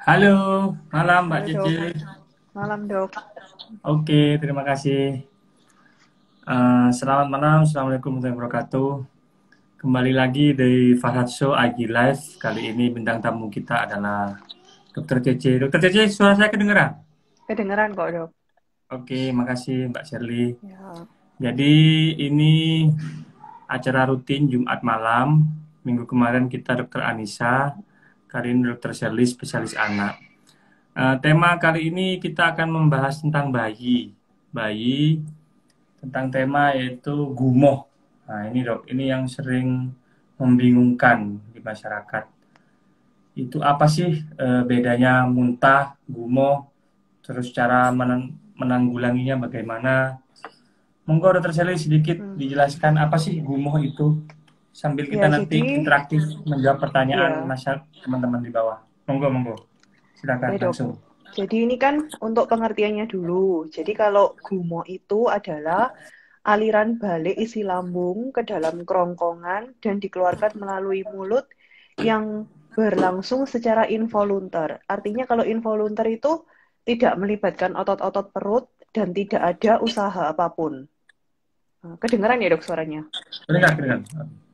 Halo, malam Mbak Halo Cici. dok, malam dok. Oke, terima kasih. Selamat malam, Assalamualaikum warahmatullahi wabarakatuh. Kembali lagi dari Farhad Show IG Live. Kali ini bintang tamu kita adalah Dokter Cici. Dokter Cici, suara saya kedengeran? Kedengeran kok dok. Oke, makasih Mbak Shirley. Ya, Jadi ini acara rutin Jumat malam. Minggu kemarin kita Dokter Anissa, kali ini Dokter Shirley spesialis anak. Tema kali ini kita akan membahas tentang bayi. Bayi tentang tema yaitu gumoh. Nah, ini Dok, ini yang sering membingungkan di masyarakat. Itu apa sih bedanya muntah, gumoh, terus cara menanggulanginya bagaimana? Monggo Dokter Sally sedikit hmm. dijelaskan apa sih gumoh itu sambil kita Ya nanti jadi, interaktif menjawab pertanyaan ya, masyarakat teman-teman di bawah. Monggo, monggo. Silakan ya dok. langsung. Jadi ini kan untuk pengertiannya dulu. Jadi kalau gumo itu adalah aliran balik isi lambung ke dalam kerongkongan dan dikeluarkan melalui mulut yang berlangsung secara involuntar. Artinya kalau involuntar itu tidak melibatkan otot-otot perut dan tidak ada usaha apapun. Nah, kedengaran ya dok suaranya? Dengar, dengar.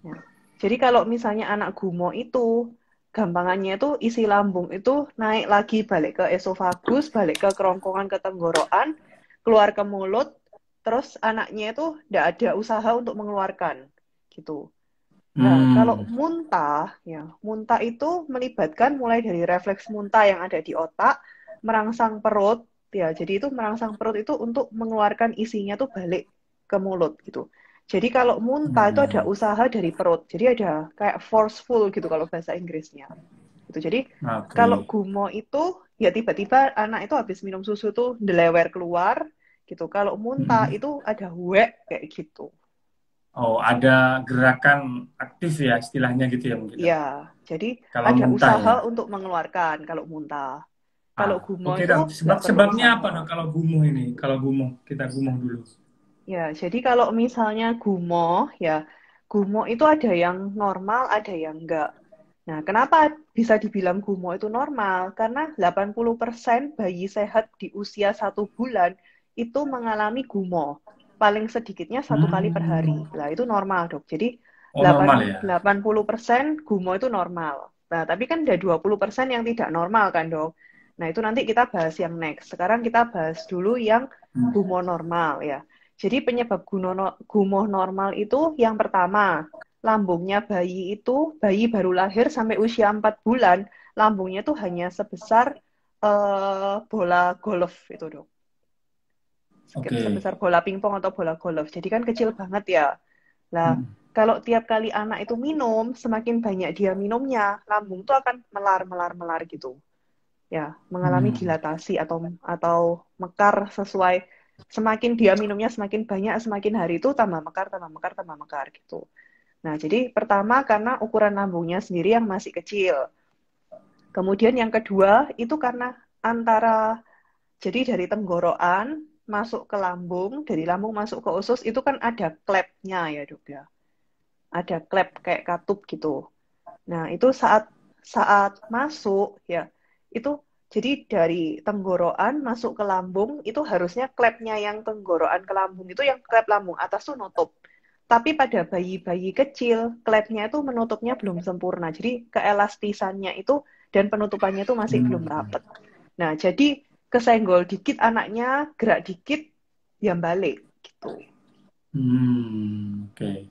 Ya. Jadi kalau misalnya anak gumo itu gampangannya itu isi lambung itu naik lagi balik ke esofagus, balik ke kerongkongan ke tenggorokan, keluar ke mulut, terus anaknya itu tidak ada usaha untuk mengeluarkan gitu. Nah, kalau Hmm. muntah, ya muntah itu melibatkan mulai dari refleks muntah yang ada di otak, merangsang perut, ya. Jadi itu merangsang perut itu untuk mengeluarkan isinya tuh balik ke mulut gitu. Jadi kalau muntah itu ada Hmm. usaha dari perut. Jadi ada kayak forceful gitu kalau bahasa Inggrisnya. Gitu. Jadi kalau Oke. gumo itu ya tiba-tiba anak itu habis minum susu tuh delewer keluar gitu. Kalau muntah Hmm. itu ada wek kayak gitu. Oh, ada gerakan aktif ya istilahnya gitu ya mungkin dok. Ya, jadi Kalau ada muntah usaha ya. untuk mengeluarkan kalau muntah. Ah, Kalau gumo oke itu dok. nggak perlu Sebabnya usaha. apa dok kalau gumuh ini? Kalau gumuh kita gumuh dulu. Ya, jadi kalau misalnya gumo, ya gumo itu ada yang normal, ada yang enggak. Nah, kenapa bisa dibilang gumo itu normal? Karena 80% bayi sehat di usia 1 bulan itu mengalami gumo. Paling sedikitnya 1 kali per hari. Hmm. Lah, itu normal, dok. Jadi Oh normal ya. 80% gumo itu normal. Nah, tapi kan ada 20% yang tidak normal kan, dok. Nah, itu nanti kita bahas yang next. Sekarang kita bahas dulu yang Hmm. gumo normal, ya. Jadi penyebab gumoh normal itu yang pertama, lambungnya bayi itu, bayi baru lahir sampai usia 4 bulan, lambungnya itu hanya sebesar bola golf itu dong. Oke. Sebesar bola pingpong atau bola golf. Jadi kan kecil banget ya. Lah, Hmm. kalau tiap kali anak itu minum, semakin banyak dia minumnya, lambung itu akan melar, melar, melar gitu. Ya, mengalami Hmm. dilatasi atau mekar sesuai semakin dia minumnya semakin banyak, semakin hari itu tambah mekar, tambah mekar, tambah mekar gitu. Nah, jadi pertama karena ukuran lambungnya sendiri yang masih kecil. Kemudian yang kedua itu karena antara jadi dari tenggorokan masuk ke lambung, dari lambung masuk ke usus itu kan ada klepnya ya, Dok ya. Ada klep kayak katup gitu. Nah, itu saat saat masuk ya, itu jadi dari tenggorokan masuk ke lambung itu harusnya klepnya yang tenggorokan ke lambung itu yang klep lambung atas tuh nutup. Tapi pada bayi-bayi kecil, klepnya itu menutupnya belum sempurna. Jadi keelastisannya itu dan penutupannya itu masih belum Hmm. rapat. Nah, jadi kesenggol dikit anaknya, gerak dikit, diam balik gitu. Hmm. Oke.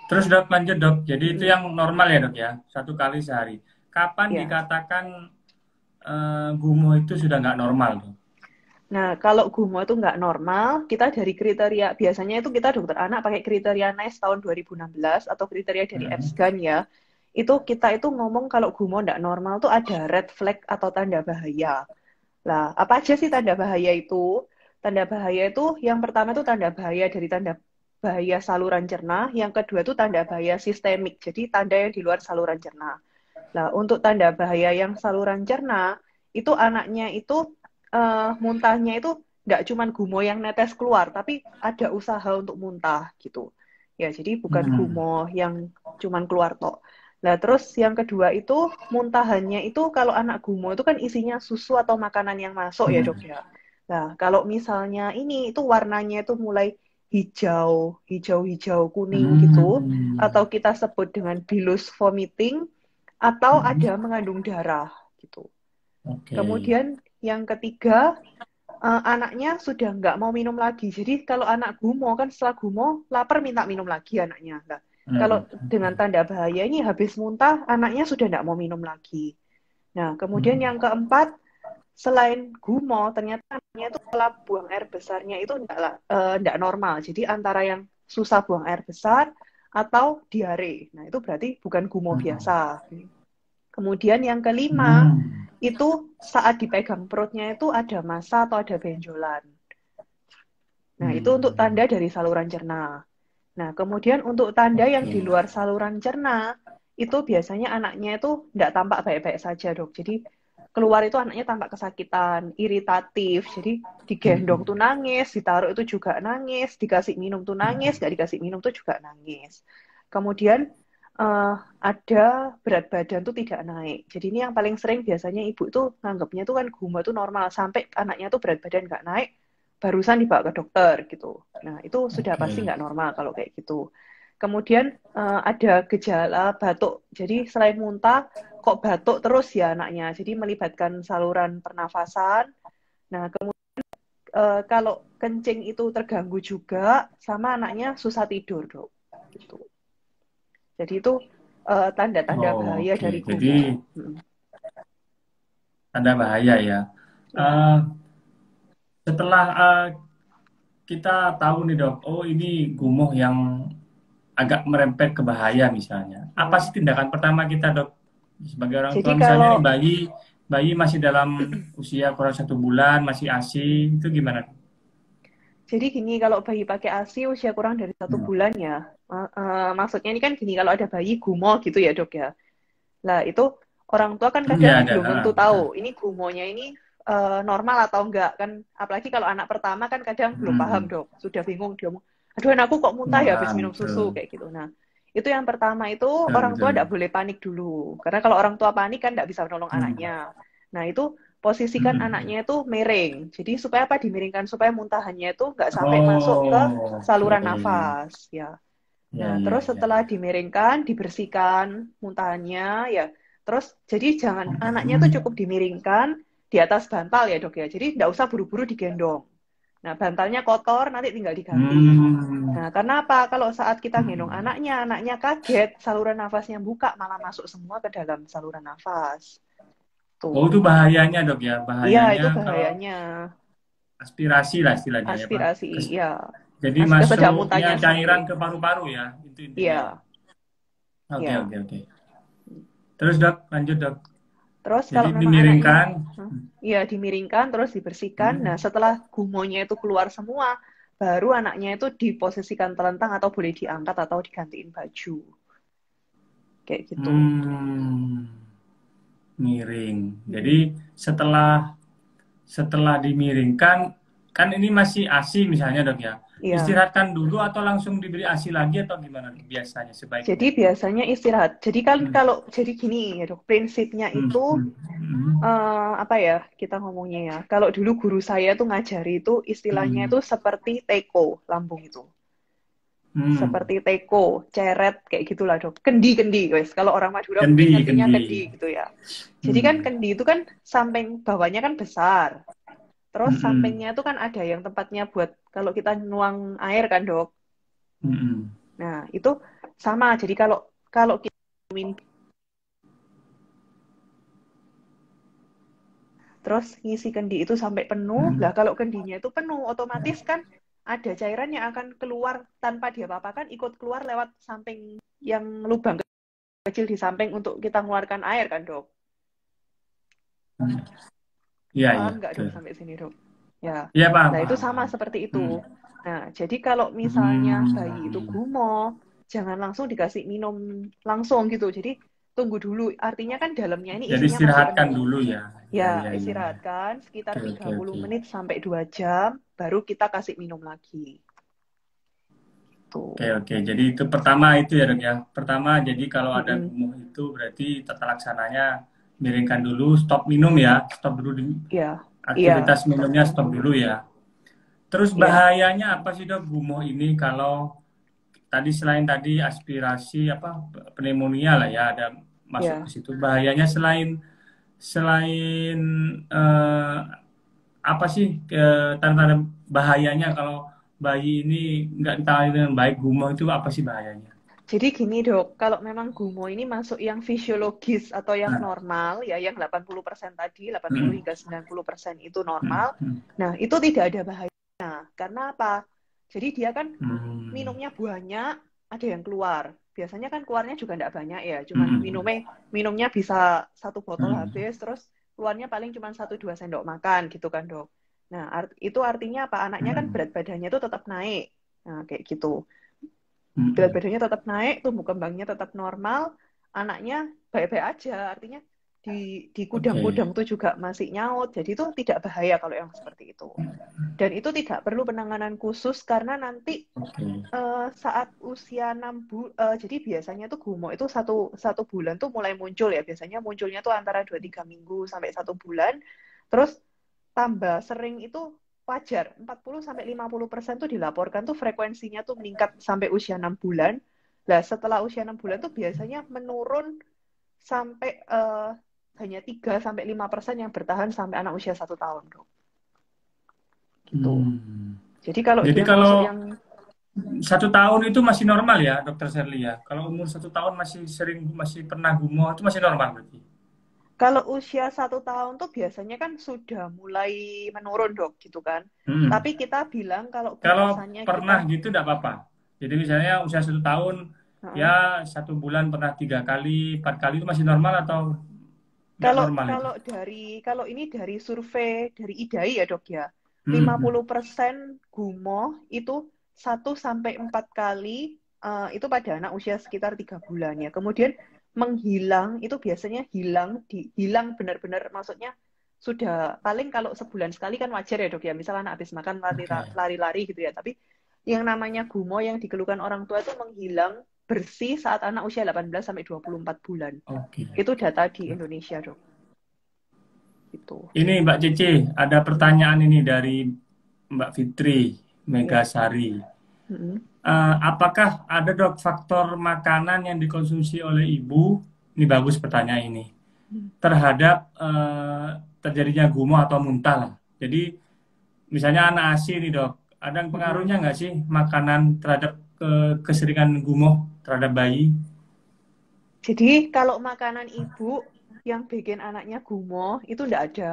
Terus dok lanjut dok. Jadi itu Mm-mm. yang normal ya dok ya. 1 kali sehari. Kapan Ya. dikatakan gumuh itu sudah nggak normal dok? Nah, kalau gumo itu nggak normal, kita dari kriteria, biasanya itu kita dokter anak pakai kriteria NICE tahun 2016 atau kriteria dari Hmm. EFSGAN ya. Itu kita itu ngomong kalau gumo nggak normal tuh ada red flag atau tanda bahaya. Lah, apa aja sih tanda bahaya itu? Tanda bahaya itu yang pertama itu tanda bahaya dari tanda bahaya saluran cerna, yang kedua itu tanda bahaya sistemik, jadi tanda yang di luar saluran cerna. Nah, untuk tanda bahaya yang saluran cerna, itu anaknya itu muntahnya itu nggak cuma gumo yang netes keluar, tapi ada usaha untuk muntah gitu. Ya, jadi bukan Hmm. gumo yang cuma keluar tok. Nah, terus yang kedua itu muntahannya itu kalau anak gumo itu kan isinya susu atau makanan yang masuk ya dok Hmm. ya. Nah, kalau misalnya ini itu warnanya itu mulai hijau kuning gitu, atau Hmm. kita sebut dengan bilus vomiting, atau Hmm. ada mengandung darah gitu. Oke. Kemudian yang ketiga, anaknya sudah nggak mau minum lagi. Jadi kalau anak gumo kan setelah gumo lapar minta minum lagi anaknya. Nah, kalau Hmm. dengan tanda bahaya ini habis muntah anaknya sudah nggak mau minum lagi. Nah, kemudian Hmm. yang keempat, selain gumo ternyata anaknya itu pola buang air besarnya itu nggak normal. Jadi antara yang susah buang air besar atau diare. Nah, itu berarti bukan gumo Hmm. biasa. Kemudian yang kelima, Hmm. itu saat dipegang perutnya itu ada massa atau ada benjolan. Nah, itu untuk Hmm. tanda dari saluran cerna. Nah, kemudian untuk tanda yang Oke. di luar saluran cerna, itu biasanya anaknya itu tidak tampak baik-baik saja, dok. Jadi, keluar itu anaknya tampak kesakitan, iritatif. Jadi, digendong Hmm. tuh nangis, ditaruh itu juga nangis, dikasih minum tuh nangis, nggak dikasih minum tuh juga nangis. Kemudian, ada berat badan tuh tidak naik. Jadi ini yang paling sering biasanya ibu itu nganggapnya tuh kan gumo tuh normal sampai anaknya tuh berat badan nggak naik, barusan dibawa ke dokter gitu. Nah itu sudah pasti Oke. nggak normal kalau kayak gitu. Kemudian ada gejala batuk. Jadi selain muntah, kok batuk terus ya anaknya. Jadi melibatkan saluran pernafasan. Nah kalau kencing itu terganggu juga, sama anaknya susah tidur dok. Gitu. Jadi itu tanda-tanda Oh, bahaya oke. dari Jadi gumo. tanda bahaya ya. Ya. Eh, setelah kita tahu nih dok, oh ini gumoh yang agak merempet ke bahaya misalnya. Apa Hmm. sih tindakan pertama kita dok sebagai orang Jadi tua misalnya nih kalau bayi masih dalam usia kurang 1 bulan masih ASI itu gimana? jadi gini kalau bayi pakai ASI usia kurang dari satu Hmm. bulan ya, maksudnya ini kan gini kalau ada bayi gumo gitu ya dok ya. Lah itu orang tua kan Ya kadang ada. belum Ah, tentu tahu betul. ini gumonya ini normal atau enggak kan. Apalagi kalau anak pertama kan kadang belum paham Hmm. dok, sudah bingung dia mau, aduh anakku kok muntah ya habis Wah, minum susu betul. kayak gitu. Nah itu yang pertama itu Betul, orang tua betul. tidak boleh panik dulu, karena kalau orang tua panik kan tidak bisa menolong Hmm. anaknya. Nah itu posisikan Hmm. anaknya itu miring. Jadi supaya apa dimiringkan supaya muntahannya itu nggak sampai masuk ke Oh, oke. saluran nafas ya. Ya, Nah, ya, terus ya. setelah dimiringkan, dibersihkan muntahannya ya. Terus jadi jangan anaknya tuh Hmm. cukup dimiringkan di atas bantal ya, Dok ya. Jadi nggak usah buru-buru digendong. Nah, bantalnya kotor nanti tinggal diganti. Hmm. Nah, karena apa? Kalau saat kita gendong anaknya kaget, saluran nafasnya buka malah masuk semua ke dalam saluran nafas. Oh, Tuh. itu bahayanya dok ya. Iya, Bahayanya itu kalau bahayanya. aspirasi lah istilahnya ya Pak. Aspirasi, iya. Jadi Ketika masuknya muntahnya cairan sempit. ke paru-paru ya, itu intinya ya. Iya, Oke, iya. oke, oke. Terus dok, lanjut dok. Terus Jadi kalau memang anaknya, dimiringkan. ya dimiringkan, terus dibersihkan. Nah, Hmm. setelah gumonya itu keluar semua, baru anaknya itu diposisikan telentang atau boleh diangkat atau digantiin baju. Kayak gitu. Hmm. Miring. Jadi Mm-mm. setelah setelah dimiringkan, kan ini masih ASI misalnya dok ya. Iya. Istirahatkan dulu atau langsung diberi ASI lagi atau gimana biasanya Jadi sebaiknya? biasanya istirahat. Jadi kan Hmm. kalau jadi gini ya dok, prinsipnya Hmm. itu Hmm. Hmm. apa ya kita ngomongnya ya. Kalau dulu guru saya tuh ngajari itu istilahnya Hmm. itu seperti teko lambung itu. Hmm. Seperti teko, ceret, kayak gitulah dok. Kendi-kendi, guys. Kalau orang Madura mungkin Kendi, ngertinya kendi. kendi gitu ya. Jadi kan Hmm. kendi itu kan samping bawahnya kan besar. Terus Hmm. sampingnya itu kan ada yang tempatnya buat kalau kita nuang air kan dok. Hmm. Nah itu sama. Jadi kalau kalau kita minum terus ngisi kendi itu sampai penuh, Hmm. lah kalau kendinya itu penuh, otomatis kan ada cairan yang akan keluar tanpa dia apa-apa kan ikut keluar lewat samping yang lubang kecil di samping untuk kita mengeluarkan air kan dok. Hmm. Iya, iya, Paham nggak betul. dok sampai sini dok? Ya, Iya, paham, nah itu paham, sama paham. seperti itu. Hmm. Nah, jadi kalau misalnya bayi itu Hmm. gumo, jangan langsung dikasih minum langsung gitu. Jadi tunggu dulu. Artinya kan dalamnya ini Jadi isinya masih istirahatkan penuh. dulu ya. Iya, Ya, iya, iya, iya. istirahatkan sekitar Oke, tiga oke, puluh oke. menit sampai 2 jam, baru kita kasih minum lagi. Oke, oke. Jadi itu pertama itu ya dok ya. Pertama, jadi kalau ada Mm-mm. gumuh itu berarti tata laksananya miringkan dulu, stop minum ya, stop dulu Iya, iya, aktivitas stop minumnya stop minum. dulu ya. Terus Iya, bahayanya apa sih dok gumuh ini kalau tadi selain tadi aspirasi apa pneumonia lah ya ada masuk ke iya. situ. Bahayanya selain selain eh, apa sih tanda-tanda bahayanya kalau bayi ini nggak ditangani dengan baik gumuh itu apa sih bahayanya? Jadi gini dok, kalau memang gumo ini masuk yang fisiologis atau yang Nah, normal, ya yang 80% tadi, 80 mm, hingga 90% itu normal, mm, nah itu tidak ada bahayanya. Karena apa? Jadi dia kan mm, minumnya banyak, ada yang keluar. Biasanya kan keluarnya juga tidak banyak ya, mm, cuman mm, minumnya bisa satu botol mm, habis, terus keluarnya paling cuma 1-2 sendok makan gitu kan dok. Nah itu artinya apa? Anaknya kan mm, berat badannya itu tetap naik. Nah kayak gitu, mm, berat mm. badannya tetap naik, tumbuh kembangnya tetap normal, anaknya baik-baik aja, artinya di Oke, kudang-kudang tuh juga masih nyaut, jadi itu tidak bahaya kalau yang seperti itu. Dan itu tidak perlu penanganan khusus karena nanti oke. saat usia 6 bulan, jadi biasanya tuh gumo itu satu bulan tuh mulai muncul ya, biasanya munculnya tuh antara 2-3 minggu sampai 1 bulan, terus tambah sering itu wajar. 40-50% tuh dilaporkan tuh frekuensinya tuh meningkat sampai usia 6 bulan. Nah, setelah usia 6 bulan tuh biasanya menurun sampai hanya 3-5% yang bertahan sampai anak usia 1 tahun, Dok. Gitu. Hmm. Jadi kalau Jadi dia kalau masuk yang 1 tahun itu masih normal ya, Dokter Sherly ya. Kalau umur 1 tahun masih pernah gumoh itu masih normal berarti. kalau usia 1 tahun tuh biasanya kan sudah mulai menurun, Dok, gitu kan. Hmm. Tapi kita bilang kalau Kalau batasannya pernah kita gitu tidak apa-apa. Jadi misalnya usia 1 tahun ya uh, 1 bulan pernah 3 kali, 4 kali itu masih normal atau nggak Kalau normal itu? kalau kalau ini dari survei dari IDAI ya dok ya, Hmm. lima Hmm. puluh persen gumoh itu 1-4 kali itu pada anak usia sekitar 3 bulan ya. Kemudian menghilang itu biasanya hilang benar-benar maksudnya sudah paling kalau sebulan sekali kan wajar ya dok ya. Misal anak habis makan Oke. lari-lari gitu ya. Tapi yang namanya gumoh yang dikeluhkan orang tua itu menghilang bersih saat anak usia 18 sampai 24 bulan. Oke. Itu data di Indonesia, Dok. Itu. Ini Mbak Cece, ada pertanyaan ini dari Mbak Fitri Ya. Megasari. Mm-mm. Apakah ada dok faktor makanan yang dikonsumsi oleh ibu? Ini bagus pertanyaan ini. Terhadap terjadinya gumoh atau muntah lah. Jadi misalnya anak ASI nih dok, ada Mm-mm. pengaruhnya nggak sih makanan terhadap keseringan gumoh terhadap bayi? Jadi kalau makanan ibu yang bikin anaknya gumoh itu enggak ada.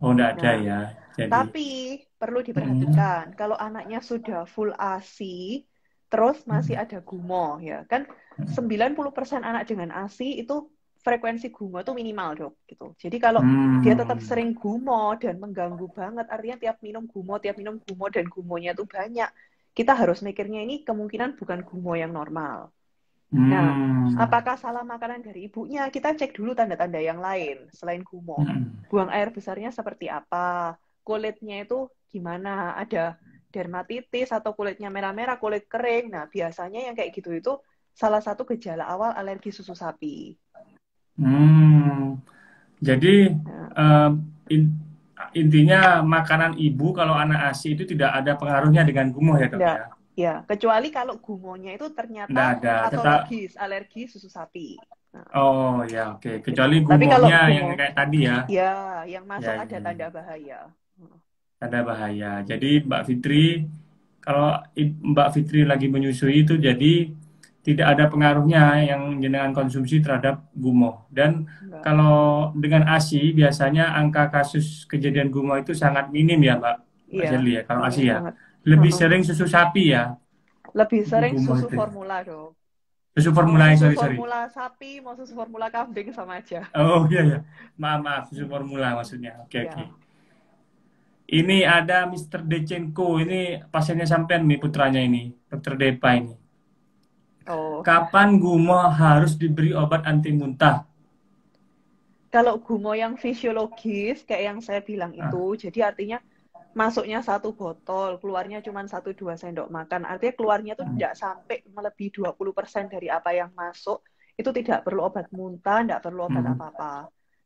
Oh, nggak ada Nah, ya. Jadi, tapi perlu mm, diperhatikan kalau anaknya sudah full ASI terus masih mm, ada gumoh ya kan 90% anak dengan ASI itu frekuensi gumoh itu minimal dok gitu. Jadi kalau dia tetap mm, sering gumoh dan mengganggu banget artinya tiap minum gumoh dan gumohnya itu banyak. Kita harus mikirnya ini kemungkinan bukan gumoh yang normal. Nah, mm, apakah salah makanan dari ibunya? Kita cek dulu tanda-tanda yang lain selain gumoh. mm. Buang air besarnya seperti apa? Kulitnya itu gimana? Ada dermatitis atau kulitnya merah-merah, kulit kering. Nah, biasanya yang kayak gitu itu salah satu gejala awal alergi susu sapi. Hmm. Jadi Nah, eh, in- intinya makanan ibu kalau anak ASI itu tidak ada pengaruhnya dengan gumoh ya dok enggak, ya? ya, kecuali kalau gumohnya itu Nggak ternyata ada. Tetap. patologis, alergi susu sapi. Nah, Oh ya oke. gitu. Kecuali Tapi kalau gumohnya yang gumoh, kayak tadi ya. ya, yang Ya, masuk ada ya, tanda ya. bahaya. Ada bahaya. Jadi Mbak Fitri kalau Mbak Fitri lagi menyusui itu jadi tidak ada pengaruhnya yang jenengan konsumsi terhadap gumoh. Dan Enggak. kalau dengan ASI biasanya angka kasus kejadian gumoh itu sangat minim ya Mbak Iya, Shirley ya. Kalau minim ASI ya banget. lebih Heeh. sering susu sapi ya Lebih untuk sering gumoh susu itu. formula dong. Susu Mau formula susu sorry sorry. formula sapi, mau susu formula kambing sama aja. Oh iya ya. Maaf maaf susu formula maksudnya. Oke oke. Ya. Ini ada Mister Dechenko. Ini pasiennya sampean nih putranya ini, Dokter Depa ini. Oh, Kapan gumoh harus diberi obat anti muntah? kalau gumo yang fisiologis kayak yang saya bilang Ah, itu, jadi artinya masuknya 1 botol, keluarnya cuma 1-2 sendok makan. Artinya keluarnya tuh tidak sampai melebihi 20% dari apa yang masuk. Itu tidak perlu obat muntah, tidak perlu obat Hmm. apa-apa.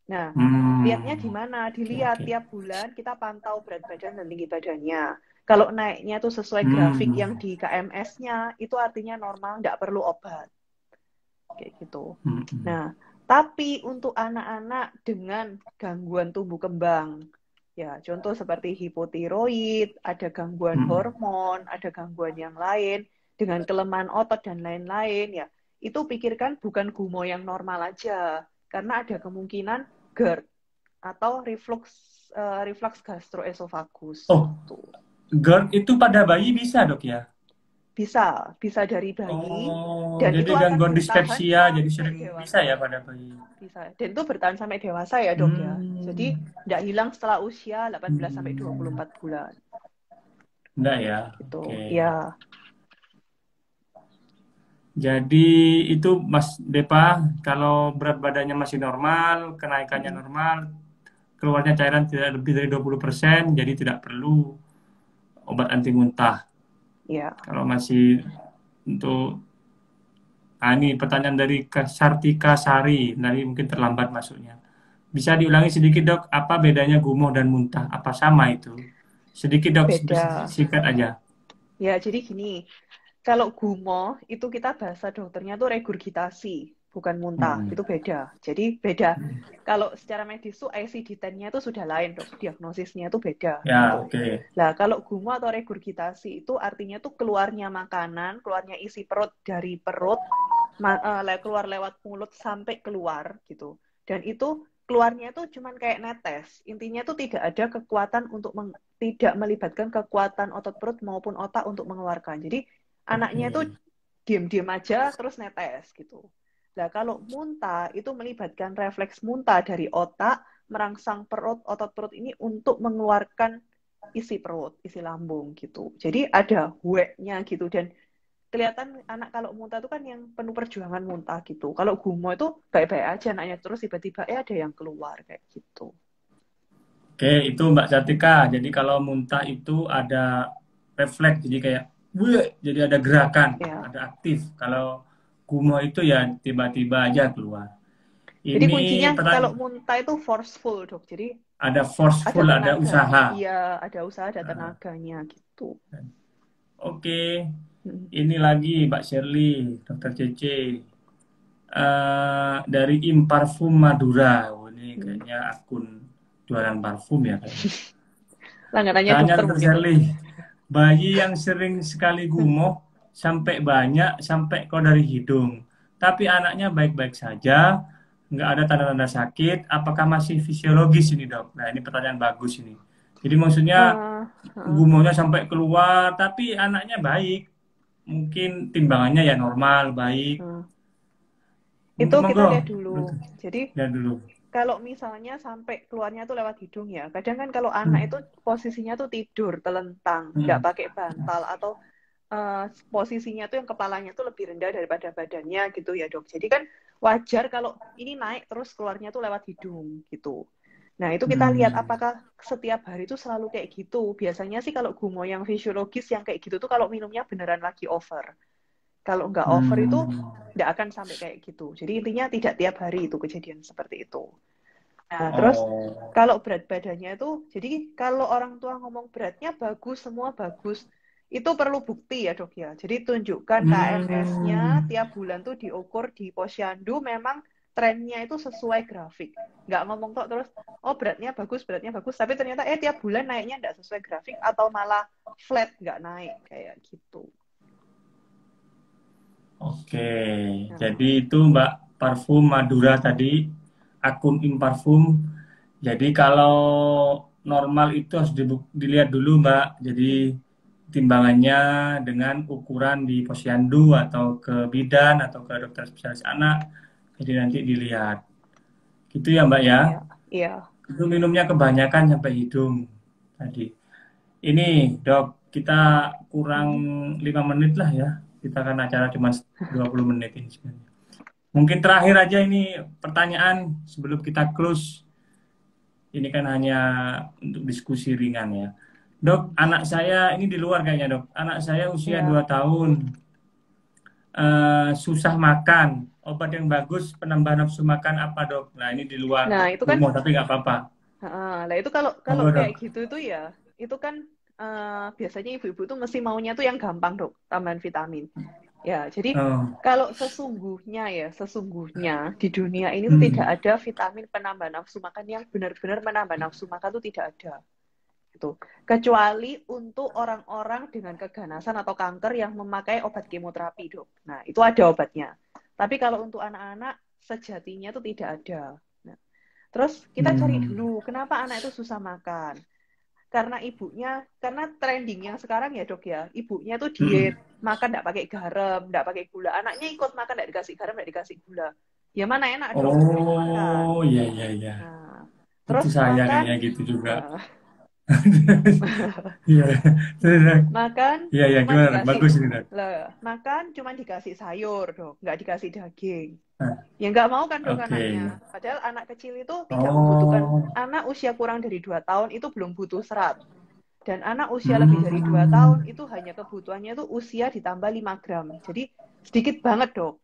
Nah, lihatnya Hmm. gimana? Oke, Dilihat oke. tiap bulan kita pantau berat badan dan tinggi badannya. Kalau naiknya tuh sesuai grafik Hmm. yang di KMS-nya, itu artinya normal, tidak perlu obat. Kayak gitu. Hmm. Hmm. Nah, tapi untuk anak-anak dengan gangguan tumbuh kembang, ya contoh seperti hipotiroid, ada gangguan Hmm. hormon, ada gangguan yang lain, dengan kelemahan otot dan lain-lain, ya itu pikirkan bukan gumo yang normal aja, karena ada kemungkinan GERD atau reflux gastroesophagus Oh, gitu. GERD itu pada bayi bisa, Dok ya? Bisa dari bayi, Oh, dan jadi itu akan gangguan bertahan dispepsia, jadi sampai sering bisa dewasa. ya pada bayi. Bisa. Dan itu bertahan sampai dewasa ya, Dok ya. Jadi Hmm. tidak hilang setelah usia 18 sampai Hmm. 24 bulan Enggak ya? gitu. Oke. Ya, Jadi itu Mas Depa, kalau berat badannya masih normal, kenaikannya mm, normal, keluarnya cairan tidak lebih dari 20%, jadi tidak perlu obat anti muntah. ya. Kalau masih untuk ini pertanyaan dari Sartika Sari, tadi mungkin terlambat masuknya. Bisa diulangi sedikit dok, apa bedanya gumoh dan muntah? Apa sama itu? Sedikit dok, Beda. singkat aja. Ya, jadi gini, kalau gumo itu kita bahasa dokternya tuh regurgitasi, bukan muntah. Hmm. Itu beda. Jadi beda. Kalau secara medis tuh ICD-10-nya itu sudah lain, Dok. Diagnosisnya itu beda Ya, gitu. oke. Nah, kalau gumo atau regurgitasi itu artinya tuh keluarnya makanan, keluarnya isi perut dari perut, keluar lewat mulut sampai keluar gitu. Dan itu keluarnya itu cuman kayak netes. Intinya tuh tidak ada kekuatan untuk tidak melibatkan kekuatan otot perut maupun otak untuk mengeluarkan. Jadi anaknya itu Oke. diem-diem aja terus netes gitu. Nah, kalau muntah itu melibatkan refleks muntah dari otak merangsang perut, otot perut ini untuk mengeluarkan isi perut, isi lambung gitu. Jadi ada hueknya gitu dan kelihatan anak kalau muntah itu kan yang penuh perjuangan muntah gitu. Kalau gumo itu baik-baik aja anaknya terus tiba-tiba ada yang keluar kayak gitu. Oke, itu Mbak Sartika. Jadi kalau muntah itu ada refleks, jadi kayak, "Wuh," jadi ada gerakan, Ya. ada aktif. Kalau gumoh itu ya tiba-tiba aja keluar. Jadi Ini kuncinya kalau pertanyaan, muntah itu forceful, Dok. Jadi ada ada forceful, ada tenaganya. usaha. Iya, ada usaha, ada tenaganya gitu. Oke, Hmm. ini lagi Mbak Shirley, Dokter Cece, dari Imparfum Madura. Oh, ini Hmm. kayaknya akun jualan parfum ya kayaknya. Langganannya Tanya dokter Dokter mungkin. Shirley, bayi yang sering sekali gumoh sampai banyak sampai kau dari hidung, tapi anaknya baik-baik saja, nggak ada tanda-tanda sakit, apakah masih fisiologis ini dok? Nah ini pertanyaan bagus ini. Jadi maksudnya Uh, uh, gumohnya sampai keluar, tapi anaknya baik, mungkin timbangannya ya normal, baik. uh. Itu Mungkin kita monggo, lihat dulu. Jadi lihat dulu. kalau misalnya sampai keluarnya tuh lewat hidung ya, kadang kan kalau anak itu Hmm. posisinya tuh tidur, telentang, nggak Hmm. pakai bantal atau posisinya tuh yang kepalanya tuh lebih rendah daripada badannya gitu ya dok. Jadi kan wajar kalau ini naik terus keluarnya tuh lewat hidung gitu. Nah itu kita lihat Hmm. apakah setiap hari itu selalu kayak gitu. Biasanya sih kalau gumo yang fisiologis yang kayak gitu tuh kalau minumnya beneran lagi over. Kalau nggak over itu Hmm. nggak akan sampai kayak gitu. Jadi intinya tidak tiap hari itu kejadian seperti itu. Nah, terus Oh. kalau berat badannya itu, jadi kalau orang tua ngomong beratnya bagus, semua bagus, itu perlu bukti ya dok ya. Jadi tunjukkan KMS-nya Hmm. tiap bulan tuh diukur di posyandu, memang trennya itu sesuai grafik. Nggak ngomong kok terus, oh beratnya bagus, tapi ternyata tiap bulan naiknya nggak sesuai grafik atau malah flat nggak naik kayak gitu. Oke, Nah, jadi itu Mbak Parfum Madura tadi, akun Imparfum. Jadi kalau normal itu harus dilihat dulu Mbak. Jadi timbangannya dengan ukuran di posyandu atau ke bidan atau ke dokter spesialis anak. Jadi nanti dilihat. Gitu ya Mbak ya. iya, iya. Itu minumnya kebanyakan sampai hidung tadi. Ini dok, kita kurang Hmm. 5 menit lah ya. Kita kan acara cuma 20 menit ini sebenarnya. Mungkin terakhir aja ini pertanyaan sebelum kita close. Ini kan hanya untuk diskusi ringan ya. Dok, anak saya ini di luar kayaknya dok. Anak saya usia Ya. 2 tahun, susah makan. Obat yang bagus penambah nafsu makan apa dok? Nah ini di luar Nah, itu kan umur tapi nggak apa-apa. Nah, itu kalau kalau Monggo kayak dok. gitu itu ya, itu kan biasanya ibu-ibu tuh mesti maunya tuh yang gampang, Dok, tambahan vitamin. Ya, jadi Oh. kalau sesungguhnya ya, sesungguhnya di dunia ini tuh tidak Hmm. ada vitamin penambah nafsu makan yang benar-benar menambah nafsu makan tuh tidak ada. Gitu. Kecuali untuk orang-orang dengan keganasan atau kanker yang memakai obat kemoterapi, Dok. Nah, itu ada obatnya. Tapi kalau untuk anak-anak sejatinya tuh tidak ada. Nah, terus kita cari Hmm. dulu, kenapa anak itu susah makan? Karena ibunya, karena trending yang sekarang ya dok ya, ibunya tuh Hmm. diet, makan nggak pakai garam, nggak pakai gula. Anaknya ikut makan nggak dikasih garam, nggak dikasih gula. Ya mana enak dok, nggak dimakan. Oh, iya, iya, iya. Nah, Itu terus saya makan, kayaknya gitu juga. uh, Iya, terus, Dok. makan Iya, iya, cuma gimana, Dok? dikasih, Bagus ini, Dok. lah, makan cuma dikasih sayur dok, nggak dikasih daging. Nah, Ya nggak mau kan dok oke. anaknya. Padahal anak kecil itu tidak membutuhkan, Oh, anak usia kurang dari 2 tahun itu belum butuh serat. Dan anak usia lebih dari 2 tahun hmm, itu hanya kebutuhannya itu usia ditambah 5 gram. Jadi sedikit banget dok.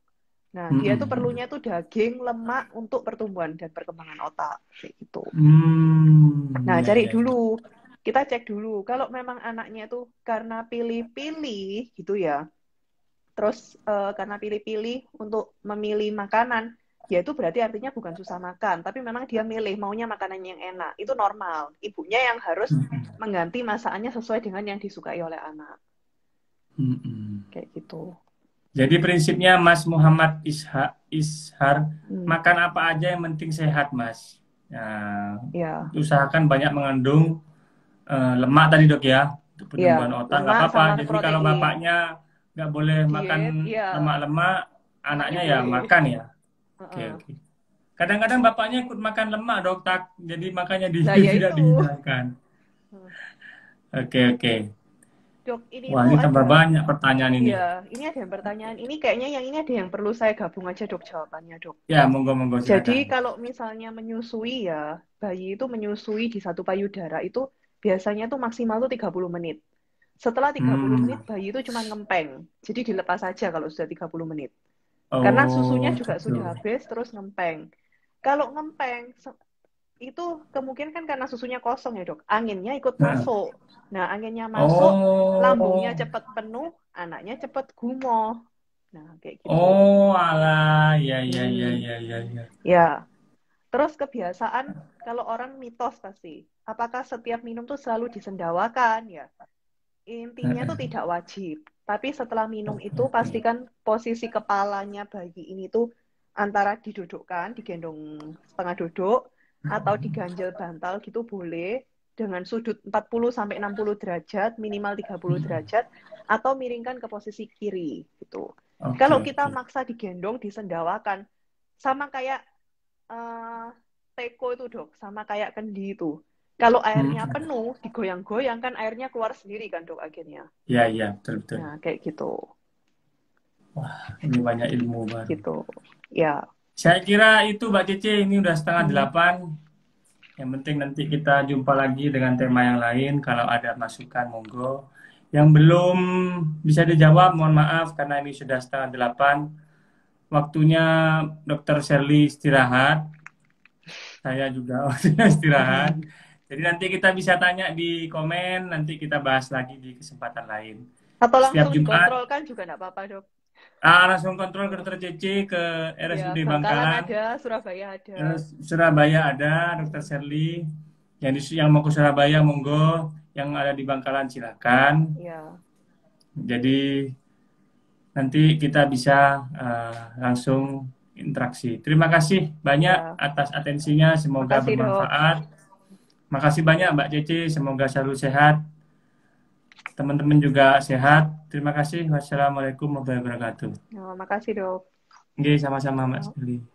Nah, dia tuh hmm, perlunya tuh daging, lemak untuk pertumbuhan dan perkembangan otak. Kayak gitu. Nah, iya, cari iya, iya. dulu. Kita cek dulu. Kalau memang anaknya itu karena pilih-pilih gitu ya. Terus karena pilih-pilih untuk memilih makanan, ya itu berarti artinya bukan susah makan. Tapi memang dia milih maunya makanan yang enak. Itu normal. Ibunya yang harus Hmm, mengganti masakannya sesuai dengan yang disukai oleh anak. hmm, hmm. Kayak gitu. Jadi prinsipnya Mas Muhammad Ishar, Hmm. makan apa aja yang penting sehat, Mas. Nah, Ya, usahakan banyak mengandung lemak tadi dok ya, untuk ya, pertumbuhan otak nggak lemak apa-apa. sama Jadi kalau protein. bapaknya nggak boleh makan Diet, ya, lemak-lemak, anaknya anaknya ya boleh. makan ya. Oke, Heeh. oke. Kadang-kadang bapaknya ikut makan lemak dok, tak. Jadi makanya Nah, ya tidak itu. dihidangkan. Oke, oke. Dok, ini Wah, tuh ini tambah ada, banyak pertanyaan ini. ya, ini ada yang pertanyaan. Ini kayaknya yang ini ada yang perlu saya gabung aja dok jawabannya dok. Ya, monggo, monggo, Jadi silakan. kalau misalnya menyusui ya, bayi itu menyusui di satu payudara itu biasanya tuh maksimal tuh 30 menit. Setelah 30 Hmm. menit bayi itu cuma ngempeng. Jadi dilepas saja kalau sudah 30 menit. Karena susunya Oh, juga gitu. sudah habis terus ngempeng. Kalau ngempeng itu kemungkinan kan karena susunya kosong ya dok. Anginnya ikut Nah. masuk. Nah anginnya masuk, lambungnya Oh, cepat penuh, anaknya cepat gumoh. Nah kayak gitu. oh, alah, ya, ya, ya, Hmm, ya, ya, ya. ya. Terus kebiasaan kalau orang mitos pasti. Apakah setiap minum tuh selalu disendawakan ya? Intinya tuh tidak wajib. Tapi setelah minum Oke, itu oke. pastikan posisi kepalanya bayi ini tuh antara didudukkan, digendong setengah duduk, atau diganjel bantal gitu boleh dengan sudut 40 sampai 60 derajat, minimal 30 derajat, atau miringkan ke posisi kiri gitu. Oke, Kalau kita oke. maksa digendong, disendawakan, sama kayak eh, teko itu dok, sama kayak kendi itu. Kalau airnya Hmm. penuh, digoyang-goyang kan airnya keluar sendiri kan dok akhirnya. Ya, ya, betul, betul. Nah kayak gitu, Ini banyak ilmu baru. gitu. Ya, Saya kira itu Mbak Cici, ini udah setengah hmm. delapan. Yang penting nanti kita jumpa lagi dengan tema yang lain. Kalau ada masukan, monggo. Yang belum bisa dijawab, mohon maaf karena ini sudah setengah delapan. Waktunya Dokter Sherly istirahat. Saya juga waktunya istirahat. Jadi nanti kita bisa tanya di komen, nanti kita bahas lagi di kesempatan lain. Atau Setiap langsung Jumat, dikontrolkan juga nggak apa-apa dok. langsung kontrol ke Dokter Cici ke Ya, RSUD Bangkalan Bangkalan. ada, Surabaya ada. Terus Surabaya ada Dokter Sherly. Yang mau ke Surabaya monggo, yang ada di Bangkalan silakan. Ya, Jadi nanti kita bisa langsung interaksi. Terima kasih banyak ya. atas atensinya, semoga Makasih dok. bermanfaat. Makasih banyak Mbak Cece, semoga selalu sehat. Teman-teman juga sehat. Terima kasih. Wassalamualaikum warahmatullahi wabarakatuh. Ya, makasih dok. Oke, sama-sama Mbak Ya. Sherly.